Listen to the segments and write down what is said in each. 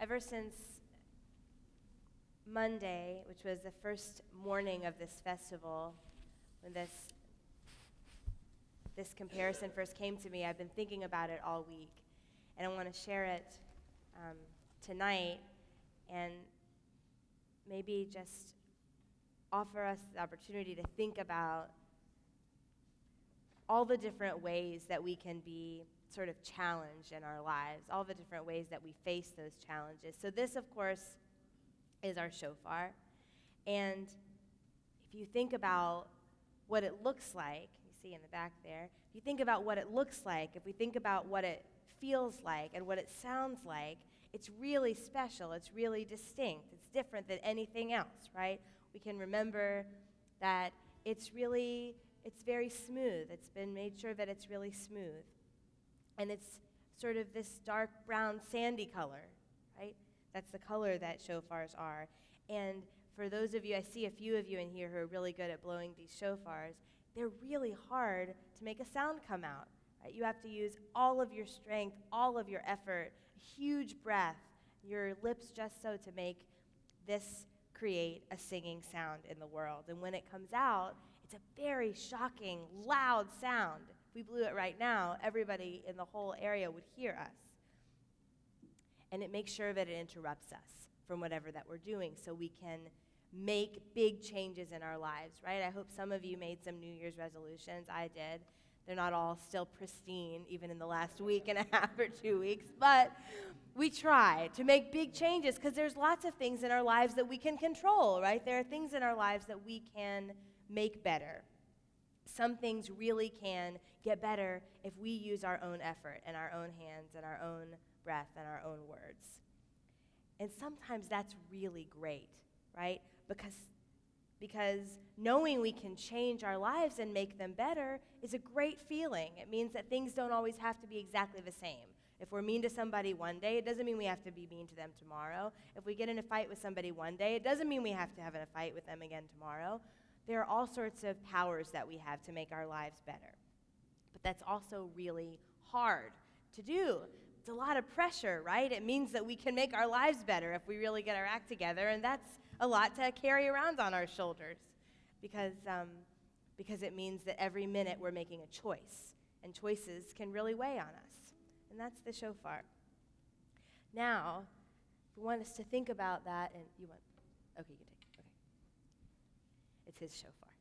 Ever since Monday, which was the first morning of this festival, when this comparison first came to me, I've been thinking about it all week. And I want to share it tonight and maybe just offer us the opportunity to think about all the different ways that we can be sort of challenged in our lives, all the different ways that we face those challenges. So this, of course, is our shofar. And if you think about what it looks like, you see in the back there, if you think about what it looks like, if we think about what it feels like and what it sounds like, it's really special, it's really distinct, it's different than anything else, right? We can remember that it's very smooth. It's been made sure that it's really smooth. And it's sort of this dark brown sandy color, right? That's the color that shofars are. And for those of you, I see a few of you in here who are really good at blowing these shofars, they're really hard to make a sound come out, right? You have to use all of your strength, all of your effort, huge breath, your lips just so to make this create a singing sound in the world. And when it comes out, it's a very shocking, loud sound. If we blew it right now, everybody in the whole area would hear us. And it makes sure that it interrupts us from whatever that we're doing so we can make big changes in our lives, right? I hope some of you made some New Year's resolutions. I did. They're not all still pristine, even in the last week and a half or 2 weeks, but we try to make big changes because there's lots of things in our lives that we can control, right? There are things in our lives that we can make better. Some things really can get better if we use our own effort and our own hands and our own breath and our own words. And sometimes that's really great, right? Because knowing we can change our lives and make them better is a great feeling. It means that things don't always have to be exactly the same. If we're mean to somebody one day, it doesn't mean we have to be mean to them tomorrow. If we get in a fight with somebody one day, it doesn't mean we have to have a fight with them again tomorrow. There are all sorts of powers that we have to make our lives better. But that's also really hard to do. It's a lot of pressure, right? It means that we can make our lives better if we really get our act together, and that's a lot to carry around on our shoulders because it means that every minute we're making a choice, and choices can really weigh on us, and that's the shofar. Now, if we want us to think about that, and you want, okay, you can take it, okay. It's his shofar.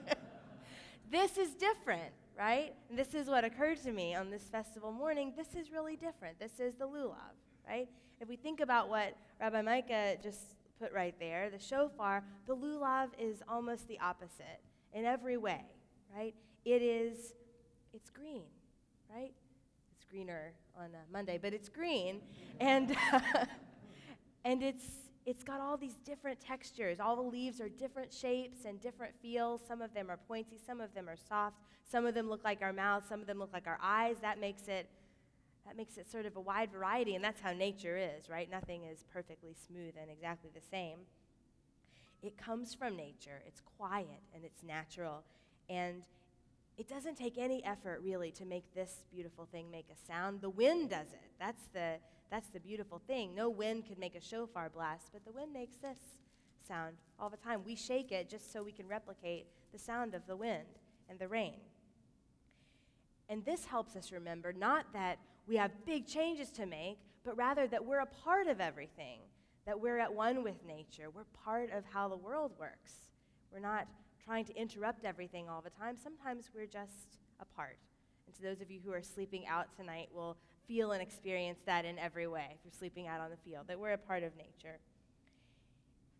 So. This is different, right? And this is what occurred to me on this festival morning. This is really different. This is the lulav, right? If we think about what Rabbi Micah just put right there, the shofar, the lulav is almost the opposite in every way, right? It's green, right? It's greener on Monday, but it's green, and and it's got all these different textures. All the leaves are different shapes and different feels. Some of them are pointy, some of them are soft, some of them look like our mouths, some of them look like our eyes. That makes it sort of a wide variety, and that's how nature is, right? Nothing is perfectly smooth and exactly the same. It comes from nature. It's quiet and it's natural, and it doesn't take any effort really to make this beautiful thing make a sound. The wind does it. That's the beautiful thing. No wind could make a shofar blast, but the wind makes this sound all the time. We shake it just so we can replicate the sound of the wind and the rain. And this helps us remember not that we have big changes to make, but rather that we're a part of everything, that we're at one with nature. We're part of how the world works. We're not trying to interrupt everything all the time. Sometimes we're just a part. And to those of you who are sleeping out tonight will feel and experience that in every way, if you're sleeping out on the field, that we're a part of nature.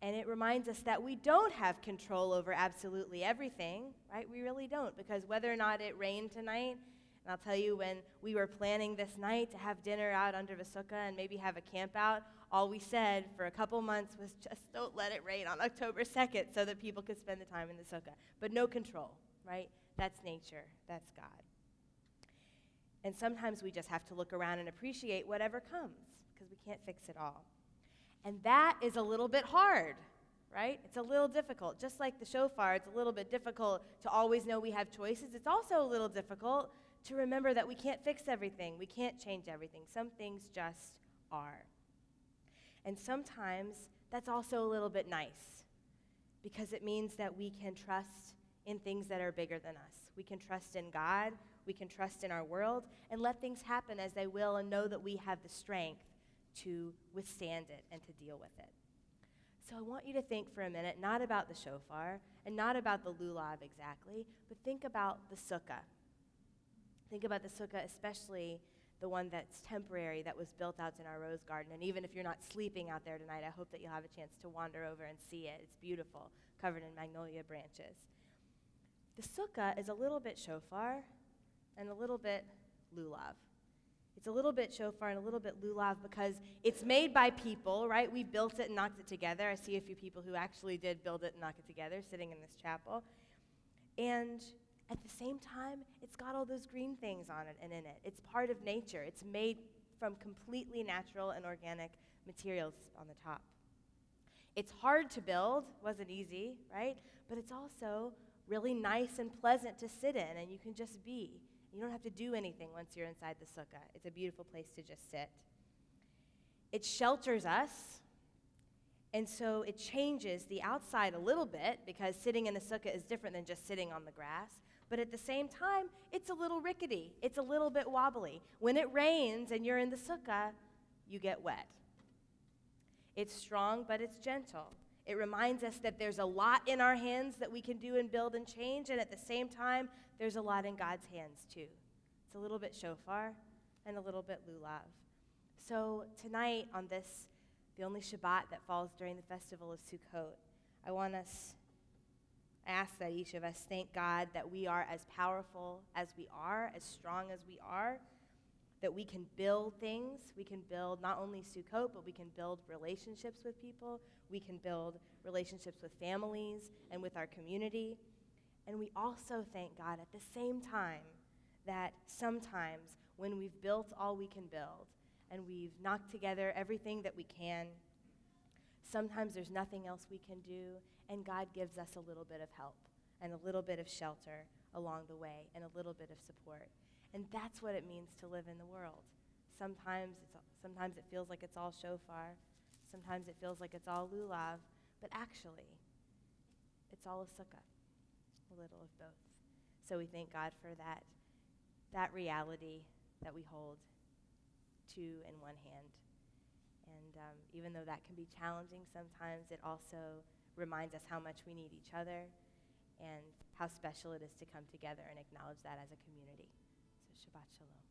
And it reminds us that we don't have control over absolutely everything, right? We really don't, because whether or not it rained tonight, and I'll tell you, when we were planning this night to have dinner out under the sukkah and maybe have a camp out, all we said for a couple months was just don't let it rain on October 2nd so that people could spend the time in the sukkah. But no control, right? That's nature. That's God. And sometimes we just have to look around and appreciate whatever comes because we can't fix it all. And that is a little bit hard, right? It's a little difficult. Just like the shofar, it's a little bit difficult to always know we have choices. It's also a little difficult to remember that we can't fix everything. We can't change everything. Some things just are. And sometimes that's also a little bit nice because it means that we can trust in things that are bigger than us. We can trust in God, we can trust in our world, and let things happen as they will and know that we have the strength to withstand it and to deal with it. So I want you to think for a minute, not about the shofar and not about the lulav exactly, but think about the sukkah. Think about the sukkah, especially the one that's temporary, that was built out in our rose garden. And even if you're not sleeping out there tonight, I hope that you'll have a chance to wander over and see it. It's beautiful, covered in magnolia branches. The sukkah is a little bit shofar and a little bit lulav. It's a little bit shofar and a little bit lulav because it's made by people, right? We built it and knocked it together. I see a few people who actually did build it and knock it together sitting in this chapel. And at the same time, it's got all those green things on it and in it. It's part of nature. It's made from completely natural and organic materials on the top. It's hard to build, wasn't easy, right? But it's also really nice and pleasant to sit in, and you can just be. You don't have to do anything once you're inside the sukkah. It's a beautiful place to just sit. It shelters us, and so it changes the outside a little bit because sitting in the sukkah is different than just sitting on the grass. But at the same time, it's a little rickety. It's a little bit wobbly. When it rains and you're in the sukkah, you get wet. It's strong, but it's gentle. It reminds us that there's a lot in our hands that we can do and build and change, and at the same time, there's a lot in God's hands too. It's a little bit shofar and a little bit lulav. So tonight on this, the only Shabbat that falls during the festival of Sukkot, I ask that each of us thank God that we are as powerful as we are, as strong as we are, that we can build things. We can build not only Sukkot, but we can build relationships with people. We can build relationships with families and with our community. And we also thank God at the same time that sometimes when we've built all we can build and we've knocked together everything that we can, sometimes there's nothing else we can do, and God gives us a little bit of help and a little bit of shelter along the way and a little bit of support. And that's what it means to live in the world. Sometimes it feels like it's all shofar. Sometimes it feels like it's all lulav. But actually, it's all a sukkah, a little of both. So we thank God for that reality that we hold two in one hand. And even though that can be challenging sometimes, it also reminds us how much we need each other and how special it is to come together and acknowledge that as a community. So Shabbat Shalom.